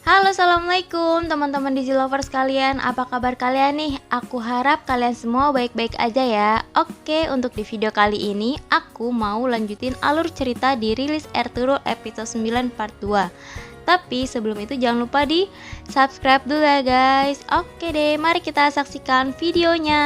Halo, assalamualaikum teman-teman Digilovers sekalian. Apa kabar kalian nih? Aku harap kalian semua baik-baik aja ya. Oke, untuk di video kali ini aku mau lanjutin alur cerita di rilis Ertugrul episode 9 part 2. Tapi sebelum itu jangan lupa di subscribe dulu ya guys. Oke deh, mari kita saksikan videonya.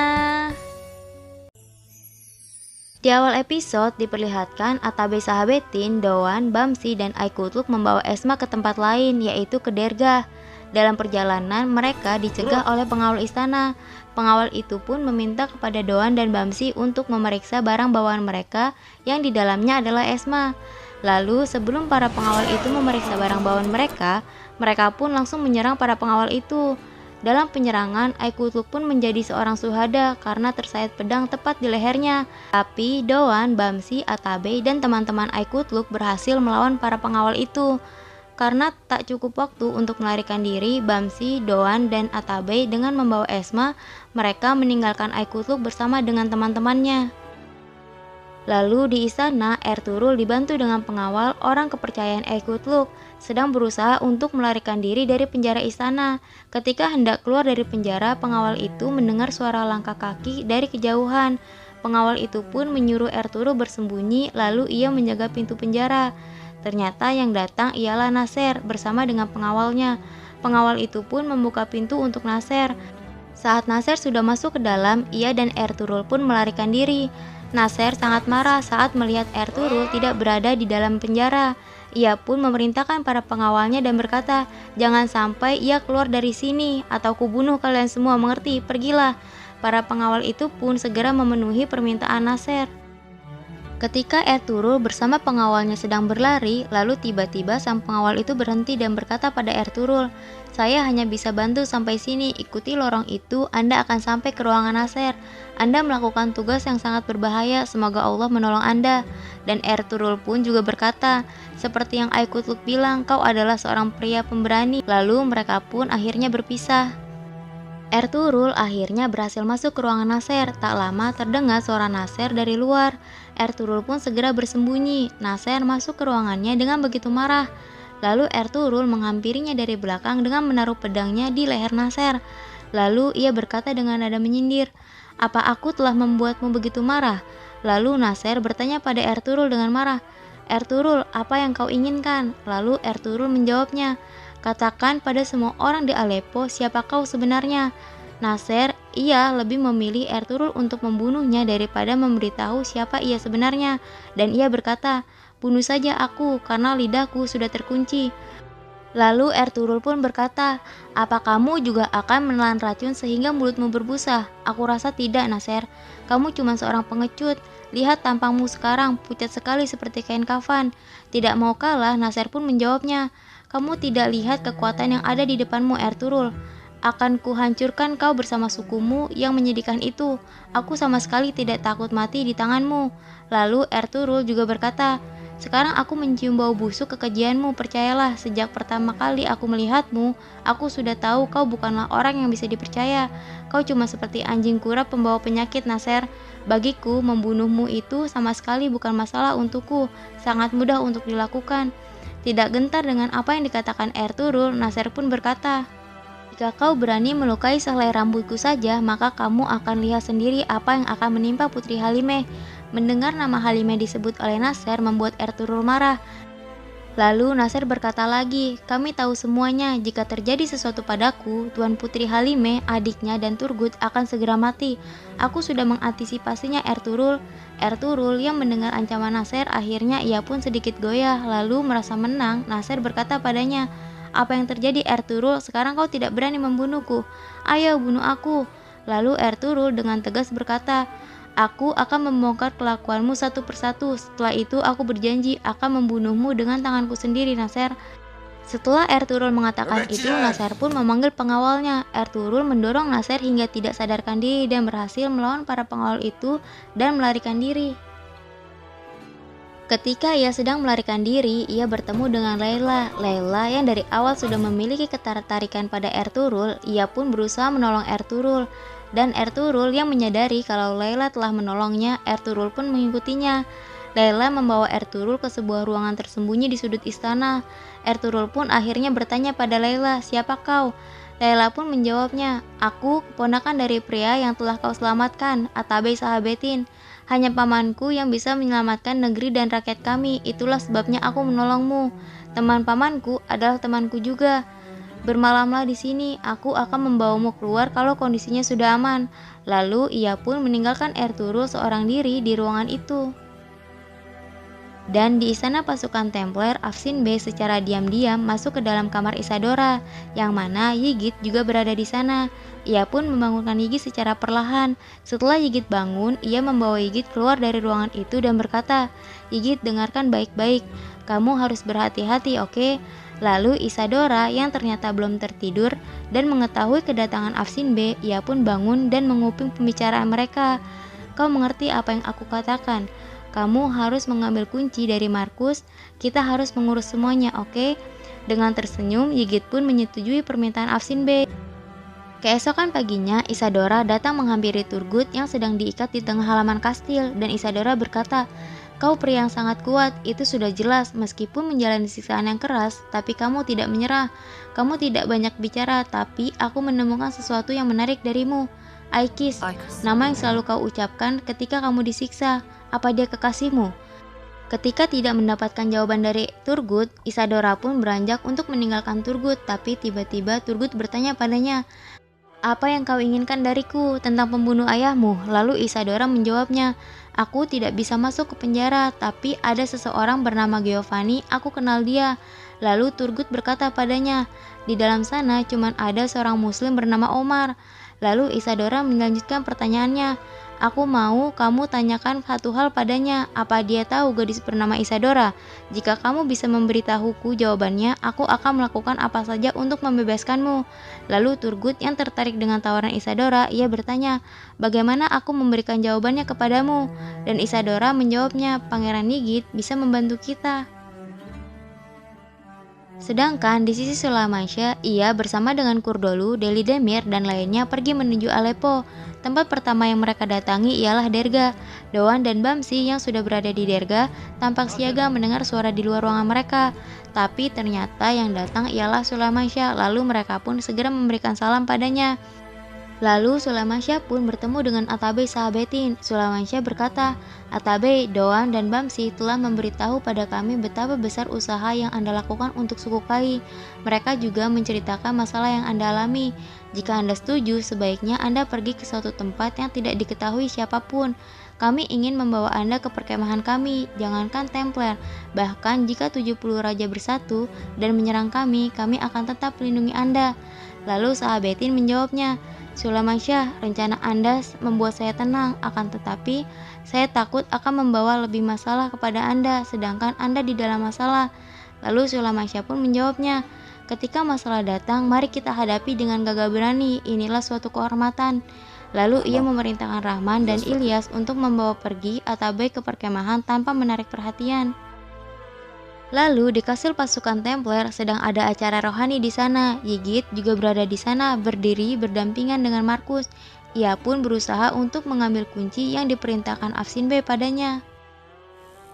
Di awal episode diperlihatkan Atabe sahabetin, Doan, Bamsi, dan Aikutluk membawa Esma ke tempat lain, yaitu ke Dergah. Dalam perjalanan, mereka dicegah oleh pengawal istana. Pengawal itu pun meminta kepada Doan dan Bamsi untuk memeriksa barang bawaan mereka yang di dalamnya adalah Esma. Lalu sebelum para pengawal itu memeriksa barang bawaan mereka, mereka pun langsung menyerang para pengawal itu. Dalam penyerangan, Aikutluk pun menjadi seorang suhada karena tersayat pedang tepat di lehernya. Tapi Doan, Bamsi, Atabe, dan teman-teman Aikutluk berhasil melawan para pengawal itu. Karena tak cukup waktu untuk melarikan diri, Bamsi, Doan, dan Atabe dengan membawa Esma, mereka meninggalkan Aikutluk bersama dengan teman-temannya. Lalu di istana, Ertugrul dibantu dengan pengawal orang kepercayaan Aikutluk sedang berusaha untuk melarikan diri dari penjara istana. Ketika hendak keluar dari penjara, pengawal itu mendengar suara langkah kaki dari kejauhan. Pengawal itu pun menyuruh Ertugrul bersembunyi, lalu ia menjaga pintu penjara. Ternyata yang datang ialah Nasser bersama dengan pengawalnya. Pengawal itu pun membuka pintu untuk Nasser. Saat Nasser sudah masuk ke dalam, ia dan Ertugrul pun melarikan diri. Nasser sangat marah saat melihat Ertugrul tidak berada di dalam penjara. Ia pun memerintahkan para pengawalnya dan berkata, "Jangan sampai ia keluar dari sini atau kubunuh kalian semua, mengerti? Pergilah." Para pengawal itu pun segera memenuhi permintaan Nasser. Ketika Ertugrul bersama pengawalnya sedang berlari, lalu tiba-tiba sang pengawal itu berhenti dan berkata pada Ertugrul, "Saya hanya bisa bantu sampai sini, ikuti lorong itu, Anda akan sampai ke ruangan Nasser. Anda melakukan tugas yang sangat berbahaya, semoga Allah menolong Anda." Dan Ertugrul pun juga berkata, "Seperti yang Aikutluk bilang, kau adalah seorang pria pemberani." Lalu mereka pun akhirnya berpisah. Ertugrul akhirnya berhasil masuk ke ruangan Nasser. Tak lama terdengar suara Nasser dari luar. Ertugrul pun segera bersembunyi. Nasser masuk ke ruangannya dengan begitu marah. Lalu Ertugrul menghampirinya dari belakang dengan menaruh pedangnya di leher Nasser. Lalu ia berkata dengan nada menyindir, "Apa aku telah membuatmu begitu marah?" Lalu Nasser bertanya pada Ertugrul dengan marah, "Ertugrul, apa yang kau inginkan?" Lalu Ertugrul menjawabnya, "Katakan pada semua orang di Aleppo siapa kau sebenarnya." Nasser, ia lebih memilih Ertugrul untuk membunuhnya daripada memberitahu siapa ia sebenarnya. Dan ia berkata, "Bunuh saja aku karena lidahku sudah terkunci." Lalu Ertugrul pun berkata, "Apa kamu juga akan menelan racun sehingga mulutmu berbusa?" "Aku rasa tidak, Nasser. Kamu cuma seorang pengecut. Lihat tampangmu sekarang, pucat sekali seperti kain kafan." Tidak mau kalah, Nasser pun menjawabnya, "Kamu tidak lihat kekuatan yang ada di depanmu, Ertugrul. Akan kuhancurkan kau bersama sukumu yang menyedihkan itu. Aku sama sekali tidak takut mati di tanganmu." Lalu Ertugrul juga berkata, "Sekarang aku mencium bau busuk kekejianmu. Percayalah, sejak pertama kali aku melihatmu, aku sudah tahu kau bukanlah orang yang bisa dipercaya. Kau cuma seperti anjing kura pembawa penyakit, Nasser. Bagiku, membunuhmu itu sama sekali bukan masalah untukku. Sangat mudah untuk dilakukan." Tidak gentar dengan apa yang dikatakan Ertugrul, Nasser pun berkata, "Jika kau berani melukai sehelai rambutku saja, maka kamu akan lihat sendiri apa yang akan menimpa Putri Halimeh." Mendengar nama Halimeh disebut oleh Nasser membuat Ertugrul marah. Lalu Nasser berkata lagi, "Kami tahu semuanya, jika terjadi sesuatu padaku, Tuan Putri Halimeh, adiknya, dan Turgut akan segera mati. Aku sudah mengantisipasinya, Ertugrul." Ertugrul yang mendengar ancaman Nasser, akhirnya ia pun sedikit goyah, lalu merasa menang. Nasser berkata padanya, "Apa yang terjadi, Ertugrul? Sekarang kau tidak berani membunuhku. Ayo bunuh aku." Lalu Ertugrul dengan tegas berkata, "Aku akan membongkar kelakuanmu satu persatu. Setelah itu aku berjanji akan membunuhmu dengan tanganku sendiri, Nasser." Setelah Ertugrul mengatakan itu, Nasser pun memanggil pengawalnya. Ertugrul mendorong Nasser hingga tidak sadarkan diri dan berhasil melawan para pengawal itu dan melarikan diri. Ketika ia sedang melarikan diri, ia bertemu dengan Layla. Layla yang dari awal sudah memiliki ketertarikan pada Ertugrul, ia pun berusaha menolong Ertugrul. Dan Ertugrul yang menyadari kalau Layla telah menolongnya, Ertugrul pun mengikutinya. Layla membawa Ertugrul ke sebuah ruangan tersembunyi di sudut istana. Ertugrul pun akhirnya bertanya pada Layla, "Siapa kau?" Layla pun menjawabnya, "Aku keponakan dari pria yang telah kau selamatkan, Atabey Sahabetin. Hanya pamanku yang bisa menyelamatkan negeri dan rakyat kami, itulah sebabnya aku menolongmu. Teman pamanku adalah temanku juga. Bermalamlah di sini, aku akan membawamu keluar kalau kondisinya sudah aman." Lalu ia pun meninggalkan Ertugrul seorang diri di ruangan itu. Dan di istana pasukan Templar, Afsin Bey secara diam-diam masuk ke dalam kamar Isadora, yang mana Ygit juga berada di sana. Ia pun membangunkan Ygit secara perlahan. Setelah Ygit bangun, ia membawa Ygit keluar dari ruangan itu dan berkata, "Ygit, dengarkan baik-baik. Kamu harus berhati-hati, oke?" Lalu Isadora yang ternyata belum tertidur dan mengetahui kedatangan Afsin Bey, ia pun bangun dan menguping pembicaraan mereka. "Kau mengerti apa yang aku katakan? Kamu harus mengambil kunci dari Markus, kita harus mengurus semuanya, oke?" Dengan tersenyum, Ygit pun menyetujui permintaan Afsin Bey. Keesokan paginya, Isadora datang menghampiri Turgut yang sedang diikat di tengah halaman kastil, dan Isadora berkata, "Kau pria yang sangat kuat, itu sudah jelas. Meskipun menjalani siksaan yang keras, tapi kamu tidak menyerah. Kamu tidak banyak bicara, tapi aku menemukan sesuatu yang menarik darimu. Aikis, nama yang selalu kau ucapkan ketika kamu disiksa. Apa dia kekasihmu?" Ketika tidak mendapatkan jawaban dari Turgut, Isadora pun beranjak untuk meninggalkan Turgut, tapi tiba-tiba Turgut bertanya padanya, "Apa yang kau inginkan dariku tentang pembunuh ayahmu?" Lalu Isadora menjawabnya, "Aku tidak bisa masuk ke penjara, tapi ada seseorang bernama Giovanni, aku kenal dia." Lalu Turgut berkata padanya, "Di dalam sana cuma ada seorang muslim bernama Omar." Lalu Isadora melanjutkan pertanyaannya, "Aku mau kamu tanyakan satu hal padanya, apa dia tahu gadis bernama Isadora? Jika kamu bisa memberitahuku jawabannya, aku akan melakukan apa saja untuk membebaskanmu." Lalu Turgut yang tertarik dengan tawaran Isadora, ia bertanya, "Bagaimana aku memberikan jawabannya kepadamu?" Dan Isadora menjawabnya, "Pangeran Ygit bisa membantu kita." Sedangkan di sisi Sulaimansyah, ia bersama dengan Kurdolu, Deli Demir, dan lainnya pergi menuju Aleppo. Tempat pertama yang mereka datangi ialah Derga. Doan dan Bamsi yang sudah berada di Derga tampak siaga mendengar suara di luar ruangan mereka. Tapi ternyata yang datang ialah Sulaimansyah, lalu mereka pun segera memberikan salam padanya. Lalu Sulaimansyah pun bertemu dengan Atabey Sahabetin. Sulaimansyah berkata, "Atabey, Doan, dan Bamsi telah memberitahu pada kami betapa besar usaha yang Anda lakukan untuk suku Kai. Mereka juga menceritakan masalah yang Anda alami. Jika Anda setuju, sebaiknya Anda pergi ke suatu tempat yang tidak diketahui siapapun. Kami ingin membawa Anda ke perkemahan kami, jangankan Templar. Bahkan jika 70 raja bersatu dan menyerang kami akan tetap melindungi Anda." Lalu Sahabetin menjawabnya, "Sulaimansyah, rencana Anda membuat saya tenang, akan tetapi saya takut akan membawa lebih masalah kepada Anda, sedangkan Anda di dalam masalah." Lalu Sulaimansyah pun menjawabnya, "Ketika masalah datang, mari kita hadapi dengan gagah berani, inilah suatu kehormatan." Lalu ia memerintahkan Rahman dan Ilyas untuk membawa pergi Atabey ke perkemahan tanpa menarik perhatian. Lalu di kastil pasukan Templar sedang ada acara rohani di sana. Ygit juga berada di sana, berdiri berdampingan dengan Markus. Ia pun berusaha untuk mengambil kunci yang diperintahkan Afsin Bey padanya.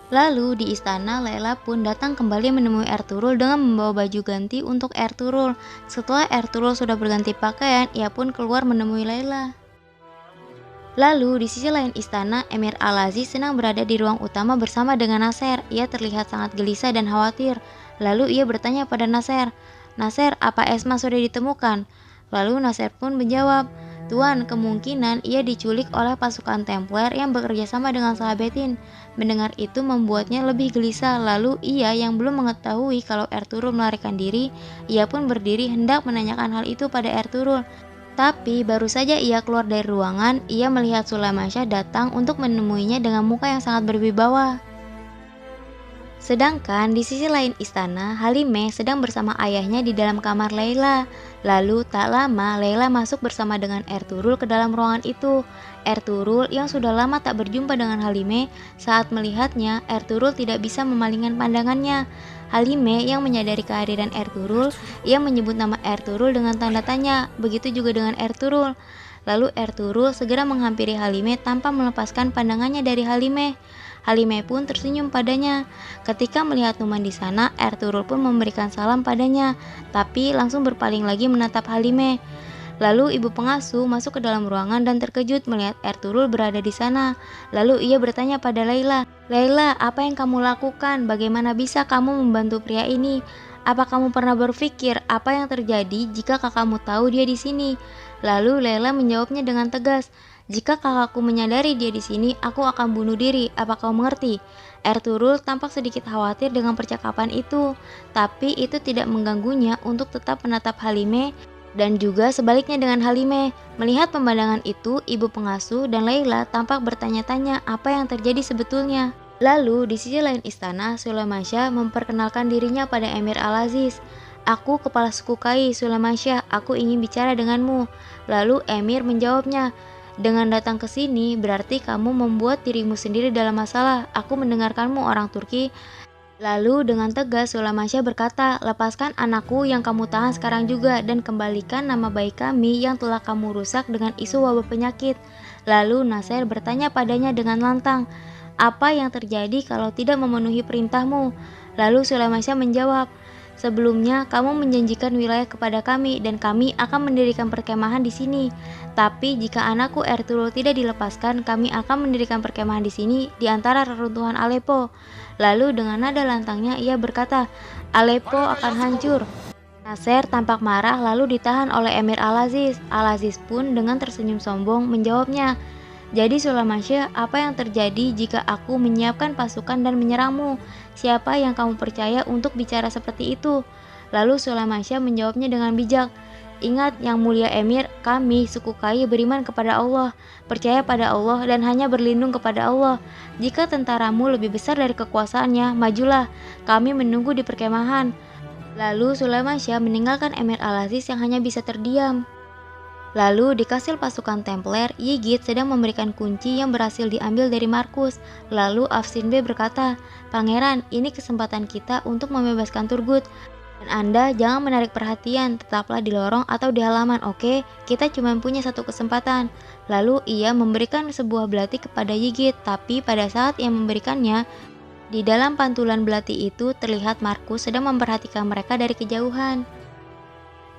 Lalu di istana, Layla pun datang kembali menemui Ertugrul dengan membawa baju ganti untuk Ertugrul. Setelah Ertugrul sudah berganti pakaian, ia pun keluar menemui Layla. Lalu di sisi lain istana, Emir Al-Aziz sedang berada di ruang utama bersama dengan Nasser. Ia terlihat sangat gelisah dan khawatir. Lalu ia bertanya pada Nasser, "Nasser, apa Esma sudah ditemukan?" Lalu Nasser pun menjawab, "Tuan, kemungkinan ia diculik oleh pasukan Templar yang bekerja sama dengan Sahabetin." Mendengar itu membuatnya lebih gelisah. Lalu ia yang belum mengetahui kalau Ertugrul melarikan diri, ia pun berdiri hendak menanyakan hal itu pada Ertugrul. Tapi baru saja ia keluar dari ruangan, ia melihat Sulaimansyah datang untuk menemuinya dengan muka yang sangat berwibawa. Sedangkan di sisi lain istana, Halimeh sedang bersama ayahnya di dalam kamar Layla. Lalu tak lama Layla masuk bersama dengan Ertugrul ke dalam ruangan itu. Ertugrul yang sudah lama tak berjumpa dengan Halimeh, saat melihatnya Ertugrul tidak bisa memalingkan pandangannya. Halimeh yang menyadari kehadiran Ertugrul, ia menyebut nama Ertugrul dengan tanda tanya, begitu juga dengan Ertugrul. Lalu Ertugrul segera menghampiri Halimeh tanpa melepaskan pandangannya dari Halimeh. Halimah pun tersenyum padanya. Ketika melihat Numan di sana, Ertugrul pun memberikan salam padanya, tapi langsung berpaling lagi menatap Halimah. Lalu ibu pengasuh masuk ke dalam ruangan dan terkejut melihat Ertugrul berada di sana. Lalu ia bertanya pada Laila, "Laila, apa yang kamu lakukan? Bagaimana bisa kamu membantu pria ini? Apa kamu pernah berpikir apa yang terjadi jika kakakmu tahu dia di sini?" Lalu Laila menjawabnya dengan tegas, "Jika kakakku menyadari dia di sini, aku akan bunuh diri. Apa kau mengerti?" Ertugrul tampak sedikit khawatir dengan percakapan itu, tapi itu tidak mengganggunya untuk tetap menatap Halimah. Dan juga sebaliknya dengan Halimah. Melihat pemandangan itu, ibu pengasuh dan Laila tampak bertanya-tanya apa yang terjadi sebetulnya. Lalu di sisi lain istana, Sulaimansyah memperkenalkan dirinya pada Emir Al-Aziz. "Aku kepala suku Kai, Sulaimansyah, aku ingin bicara denganmu." Lalu Emir menjawabnya, "Dengan datang ke sini berarti kamu membuat dirimu sendiri dalam masalah. Aku mendengarkanmu orang Turki." Lalu dengan tegas Sulaimansyah berkata, "Lepaskan anakku yang kamu tahan sekarang juga dan kembalikan nama baik kami yang telah kamu rusak dengan isu wabah penyakit." Lalu Nasir bertanya padanya dengan lantang, "Apa yang terjadi kalau tidak memenuhi perintahmu?" Lalu Sulaimansyah menjawab, "Sebelumnya kamu menjanjikan wilayah kepada kami dan kami akan mendirikan perkemahan di sini. Tapi jika anakku Ertugrul tidak dilepaskan, kami akan mendirikan perkemahan di sini di antara reruntuhan Aleppo." Lalu dengan nada lantangnya ia berkata, "Aleppo akan hancur." Nasir tampak marah lalu ditahan oleh Emir Al-Aziz. Al-Aziz pun dengan tersenyum sombong menjawabnya, "Jadi Sulaimansyah, apa yang terjadi jika aku menyiapkan pasukan dan menyerangmu? Siapa yang kamu percaya untuk bicara seperti itu?" Lalu Sulaimansyah menjawabnya dengan bijak, "Ingat yang mulia Emir, kami suku Kai beriman kepada Allah, percaya pada Allah dan hanya berlindung kepada Allah. Jika tentaramu lebih besar dari kekuasaannya, majulah, kami menunggu di perkemahan." Lalu Sulaimansyah meninggalkan Emir Al-Aziz yang hanya bisa terdiam. Lalu di kastil pasukan Templar, Ygritte sedang memberikan kunci yang berhasil diambil dari Markus. Lalu Afsinbe berkata, "Pangeran, ini kesempatan kita untuk membebaskan Turgut. Dan Anda jangan menarik perhatian, tetaplah di lorong atau di halaman, oke? Kita cuma punya satu kesempatan." Lalu ia memberikan sebuah belati kepada Ygritte, tapi pada saat ia memberikannya, di dalam pantulan belati itu terlihat Markus sedang memperhatikan mereka dari kejauhan.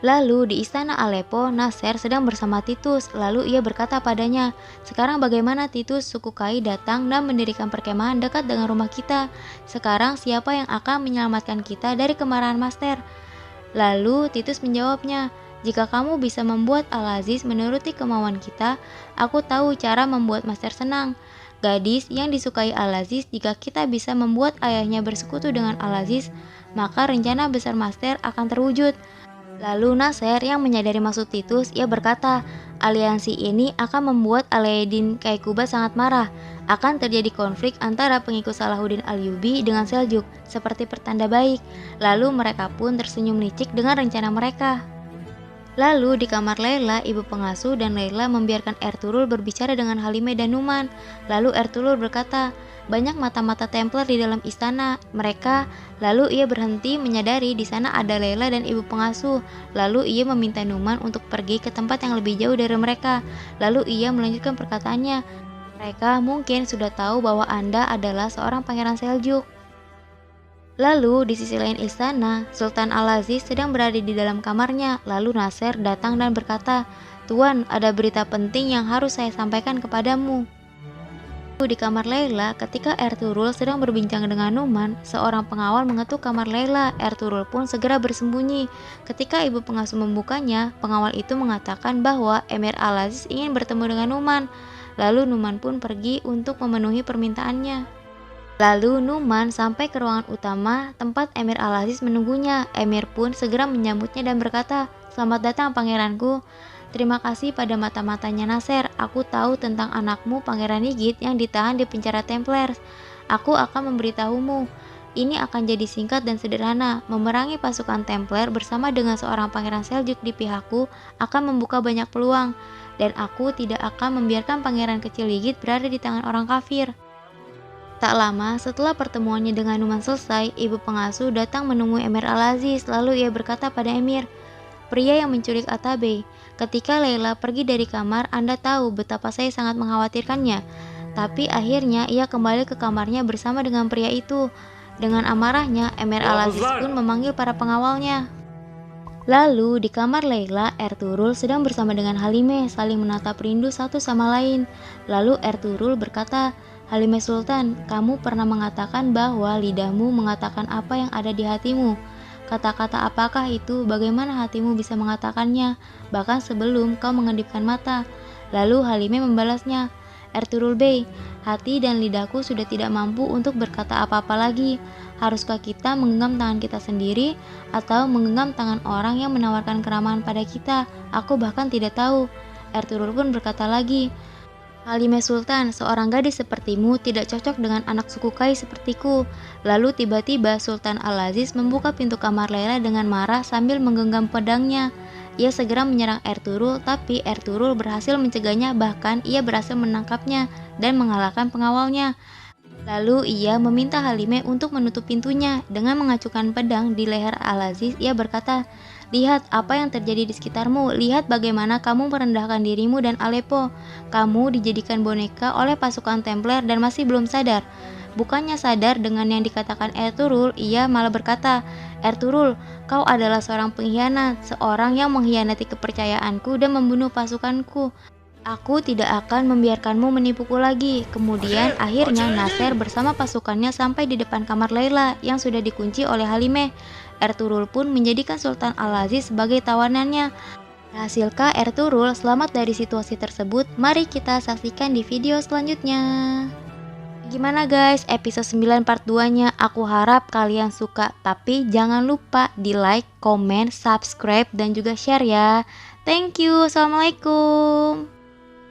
Lalu di istana Aleppo, Nasir sedang bersama Titus. Lalu ia berkata padanya, "Sekarang bagaimana Titus? Suku Kai datang dan mendirikan perkemahan dekat dengan rumah kita. Sekarang siapa yang akan menyelamatkan kita dari kemarahan Master?" Lalu Titus menjawabnya, "Jika kamu bisa membuat Al-Aziz menuruti kemauan kita, aku tahu cara membuat Master senang. Gadis yang disukai Al-Aziz, jika kita bisa membuat ayahnya bersekutu dengan Al-Aziz, maka rencana besar Master akan terwujud." Lalu Nasir yang menyadari maksud Titus, ia berkata, "Aliansi ini akan membuat Alauddin Kyaikubad sangat marah. Akan terjadi konflik antara pengikut Salahuddin Ayyubi dengan Seljuk, seperti pertanda baik." Lalu mereka pun tersenyum licik dengan rencana mereka. Lalu di kamar Laila, ibu pengasuh dan Laila membiarkan Ertugrul berbicara dengan Halimah dan Numan. Lalu Ertugrul berkata, "Banyak mata-mata Templar di dalam istana mereka." Lalu ia berhenti menyadari di sana ada Laila dan ibu pengasuh. Lalu ia meminta Numan untuk pergi ke tempat yang lebih jauh dari mereka. Lalu ia melanjutkan perkataannya, "Mereka mungkin sudah tahu bahwa Anda adalah seorang pangeran Seljuk." Lalu di sisi lain istana, Sultan Al-Aziz sedang berada di dalam kamarnya. Lalu Nasir datang dan berkata, "Tuan, ada berita penting yang harus saya sampaikan kepadamu." Di kamar Laila, ketika Ertugrul sedang berbincang dengan Numan, seorang pengawal mengetuk kamar Laila. Ertugrul pun segera bersembunyi. Ketika ibu pengasuh membukanya, pengawal itu mengatakan bahwa Emir Al-Aziz ingin bertemu dengan Numan. Lalu Numan pun pergi untuk memenuhi permintaannya. Lalu Numan sampai ke ruangan utama tempat Emir Al-Aziz menunggunya. Emir pun segera menyambutnya dan berkata, "Selamat datang pangeranku. Terima kasih pada mata-matanya Nasir. Aku tahu tentang anakmu Pangeran Ygritte yang ditahan di penjara Templars. Aku akan memberitahumu. Ini akan jadi singkat dan sederhana. Memerangi pasukan Templar bersama dengan seorang pangeran Seljuk di pihakku akan membuka banyak peluang. Dan aku tidak akan membiarkan pangeran kecil Ygritte berada di tangan orang kafir." Tak lama setelah pertemuannya dengan Numan selesai, ibu pengasuh datang menemui Emir Al-Aziz. Lalu ia berkata pada Emir, "Pria yang menculik Atabey, ketika Laila pergi dari kamar, Anda tahu betapa saya sangat mengkhawatirkannya. Tapi akhirnya ia kembali ke kamarnya bersama dengan pria itu. Dengan amarahnya, Emir Al-Aziz pun memanggil para pengawalnya. Lalu di kamar Laila, Ertugrul sedang bersama dengan Halimah saling menatap rindu satu sama lain. Lalu Ertugrul berkata, "Halimah Sultan, kamu pernah mengatakan bahwa lidahmu mengatakan apa yang ada di hatimu. Kata-kata apakah itu? Bagaimana hatimu bisa mengatakannya? Bahkan sebelum kau mengedipkan mata." Lalu Halimah membalasnya, "Ertugrul Bey, hati dan lidahku sudah tidak mampu untuk berkata apa-apa lagi. Haruskah kita menggenggam tangan kita sendiri atau menggenggam tangan orang yang menawarkan keramahan pada kita? Aku bahkan tidak tahu." Ertugrul pun berkata lagi, "Halimah Sultan, seorang gadis sepertimu tidak cocok dengan anak suku Kai sepertiku." Lalu tiba-tiba Sultan Al-Aziz membuka pintu kamar Laila dengan marah sambil menggenggam pedangnya. Ia segera menyerang Ertugrul, tapi Ertugrul berhasil mencegahnya, bahkan ia berhasil menangkapnya dan mengalahkan pengawalnya. Lalu ia meminta Halimah untuk menutup pintunya. Dengan mengacukan pedang di leher Al-Aziz, ia berkata, "Lihat apa yang terjadi di sekitarmu. Lihat bagaimana kamu merendahkan dirimu dan Aleppo. Kamu dijadikan boneka oleh pasukan Templar dan masih belum sadar." Bukannya sadar dengan yang dikatakan Ertugrul, ia malah berkata, "Ertugrul, kau adalah seorang pengkhianat, seorang yang mengkhianati kepercayaanku dan membunuh pasukanku. Aku tidak akan membiarkanmu menipuku lagi." Kemudian akhirnya Nasser bersama pasukannya sampai di depan kamar Laila yang sudah dikunci oleh Halimah. Ertugrul pun menjadikan Sultan Al-Aziz sebagai tawanannya. Hasilkah Ertugrul selamat dari situasi tersebut? Mari kita saksikan di video selanjutnya. Gimana guys, episode 9 part 2-nya? Aku harap kalian suka, tapi jangan lupa di like, komen, subscribe, dan juga share ya. Thank you, assalamualaikum.